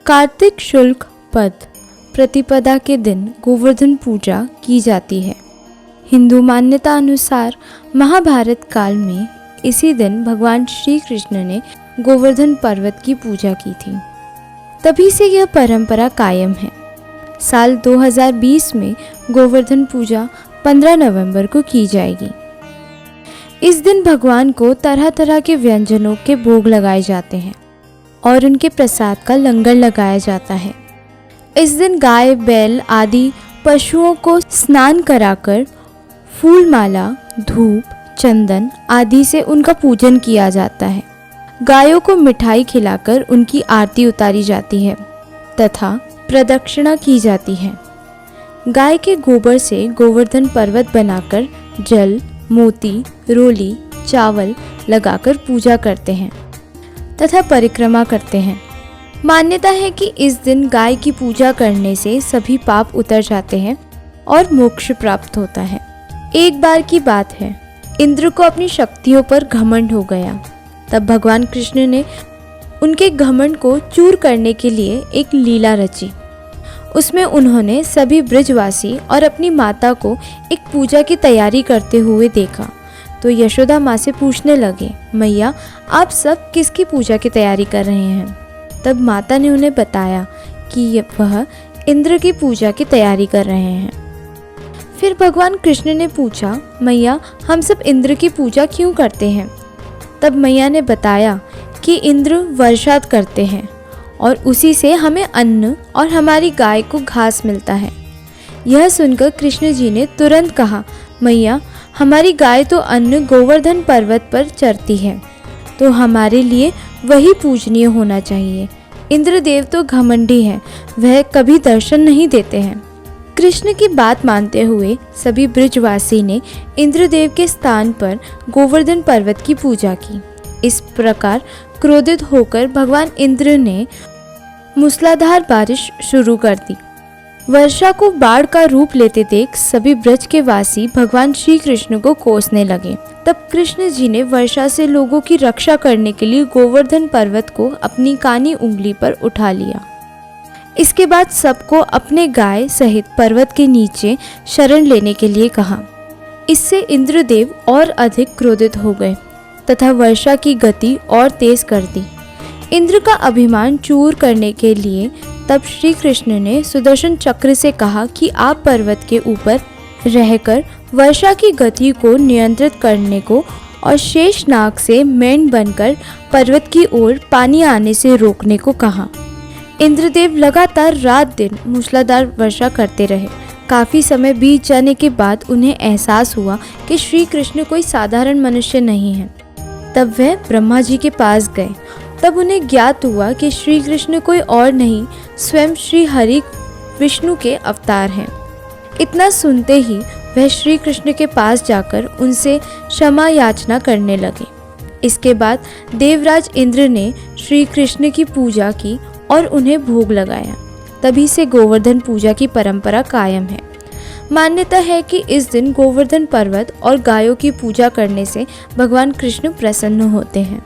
कार्तिक शुक्ल पद प्रतिपदा के दिन गोवर्धन पूजा की जाती है। हिंदू मान्यता अनुसार महाभारत काल में इसी दिन भगवान श्री कृष्ण ने गोवर्धन पर्वत की पूजा की थी। तभी से यह परंपरा कायम है। साल 2020 में गोवर्धन पूजा 15 नवंबर को की जाएगी। इस दिन भगवान को तरह तरह के व्यंजनों के भोग लगाए जाते हैं और उनके प्रसाद का लंगर लगाया जाता है। इस दिन गाय, बैल आदि पशुओं को स्नान कराकर फूल माला, धूप, चंदन आदि से उनका पूजन किया जाता है। गायों को मिठाई खिलाकर उनकी आरती उतारी जाती है तथा प्रदक्षिणा की जाती है। गाय के गोबर से गोवर्धन पर्वत बनाकर जल, मोती, रोली, चावल लगाकर पूजा करते हैं तथा परिक्रमा करते हैं। मान्यता है कि इस दिन गाय की पूजा करने से सभी पाप उतर जाते हैं और मोक्ष प्राप्त होता है। एक बार की बात है, इंद्र को अपनी शक्तियों पर घमंड हो गया। तब भगवान कृष्ण ने उनके घमंड को चूर करने के लिए एक लीला रची। उसमें उन्होंने सभी ब्रजवासी और अपनी माता को एक पूजा की तैयारी करते हुए देखा तो यशोदा माँ से पूछने लगे, मैया आप सब किसकी पूजा की तैयारी कर रहे हैं? तब माता ने उन्हें बताया कि वह इंद्र की पूजा की तैयारी कर रहे हैं। फिर भगवान कृष्ण ने पूछा, मैया हम सब इंद्र की पूजा क्यों करते हैं? तब मैया ने बताया कि इंद्र वर्षा करते हैं और उसी से हमें अन्न और हमारी गाय को घास मिलता है। यह सुनकर कृष्ण जी ने तुरंत कहा, मैया हमारी गाय तो अन्न गोवर्धन पर्वत पर चरती है, तो हमारे लिए वही पूजनीय होना चाहिए। इंद्रदेव तो घमंडी हैं, वह कभी दर्शन नहीं देते हैं। कृष्ण की बात मानते हुए सभी ब्रजवासी ने इंद्रदेव के स्थान पर गोवर्धन पर्वत की पूजा की। इस प्रकार क्रोधित होकर भगवान इंद्र ने मूसलाधार बारिश शुरू कर दी। वर्षा को बाढ़ का रूप लेते देख सभी ब्रज के वासी भगवान श्री कृष्ण को कोसने लगे। तब कृष्ण जी ने वर्षा से लोगों की रक्षा करने के लिए गोवर्धन पर्वत को अपनी कानी उंगली पर उठा लिया। इसके बाद सबको अपने गाय सहित पर्वत के नीचे शरण लेने के लिए कहा। इससे इंद्रदेव और अधिक क्रोधित हो गए तथा वर्षा की गति और तेज कर दी। इंद्र का अभिमान चूर करने के लिए तब श्री कृष्ण ने सुदर्शन चक्र से कहा कि आप पर्वत के ऊपर रहकर वर्षा की गति को नियंत्रित करने को और शेष नाग से मेंढ बनकर पर्वत की ओर पानी आने से रोकने को कहा। इंद्रदेव लगातार रात दिन मूसलाधार वर्षा करते रहे। काफ़ी समय बीत जाने के बाद उन्हें एहसास हुआ कि श्री कृष्ण कोई साधारण मनुष्य नहीं है। तब वह ब्रह्मा जी के पास गए। तब उन्हें ज्ञात हुआ कि श्री कृष्ण कोई और नहीं, स्वयं श्री हरि विष्णु के अवतार हैं। इतना सुनते ही वह श्री कृष्ण के पास जाकर उनसे क्षमा याचना करने लगे। इसके बाद देवराज इंद्र ने श्री कृष्ण की पूजा की और उन्हें भोग लगाया। तभी से गोवर्धन पूजा की परंपरा कायम है। मान्यता है कि इस दिन गोवर्धन पर्वत और गायों की पूजा करने से भगवान कृष्ण प्रसन्न होते हैं।